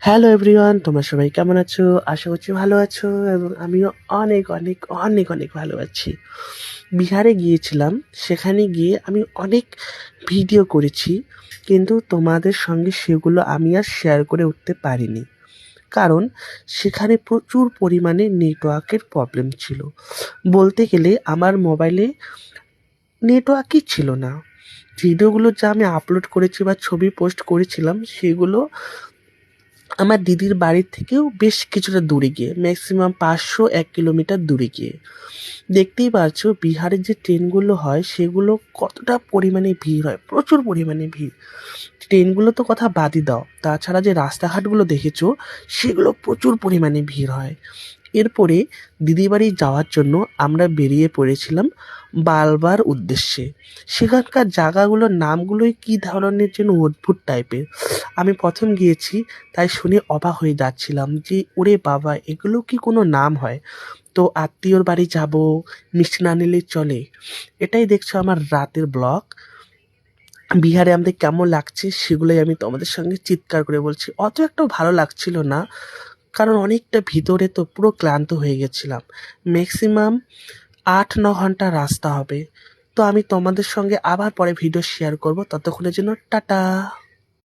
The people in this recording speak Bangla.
হ্যালো এভরিওয়ান, তোমরা সবাই কেমন আছো? আশা করছি ভালো আছো এবং আমিও অনেক অনেক অনেক অনেক ভালো আছি। বিহারে গিয়েছিলাম, সেখানে গিয়ে আমি অনেক ভিডিও করেছি, কিন্তু তোমাদের সঙ্গে সেগুলো আমি আর শেয়ার করে উঠতে পারিনি। কারণ সেখানে প্রচুর পরিমাণে নেটওয়ার্কের প্রবলেম ছিল। বলতে গেলে আমার মোবাইলে নেটওয়ার্কই ছিল না। ভিডিওগুলো যা আমি আপলোড করেছি বা ছবি পোস্ট করেছিলাম সেগুলো আমার দিদির বাড়ির থেকেও বেশ কিছুটা দূরে গিয়ে, ম্যাক্সিমাম 500-1 কিলোমিটার দূরে গিয়ে। দেখতেই পারছো বিহারের যে ট্রেনগুলো হয় সেগুলো কতটা পরিমাণে ভিড় হয়, প্রচুর পরিমাণে ভিড়। ট্রেনগুলো তো কথা বাদই দাও, তাছাড়া যে রাস্তাঘাটগুলো দেখেছো সেগুলো প্রচুর পরিমাণে ভিড় হয়। এরপরে দিদির বাড়ি যাওয়ার জন্য আমরা বেরিয়ে পড়েছিলাম বালবার উদ্দেশ্যে। সেখানকার জায়গাগুলোর নামগুলোই কী ধরনের যেন অদ্ভুত টাইপের। আমি প্রথম গিয়েছি, তাই শুনে অবাক হয়ে যাচ্ছিলাম যে ওরে বাবা, এগুলো কি কোনো নাম হয়? তো আত্মীয়র বাড়ি যাব, মিষ্টি না নিলে চলে। এটাই দেখছো আমার রাতের ব্লগ। বিহারে আমাদের কেমন লাগছে সেগুলোই আমি তোমাদের সঙ্গে চিৎকার করে বলছি। অত একটাও ভালো লাগছিল না, কারণ অনেকটা ভিতরে তো পুরো ক্লান্ত হয়ে গেছিলাম। ম্যাক্সিমাম 8-9 ঘন্টা রাস্তা হবে। তো আমি তোমাদের সঙ্গে আবার পরে ভিডিও শেয়ার করব। ততক্ষণের জন্য টাটা।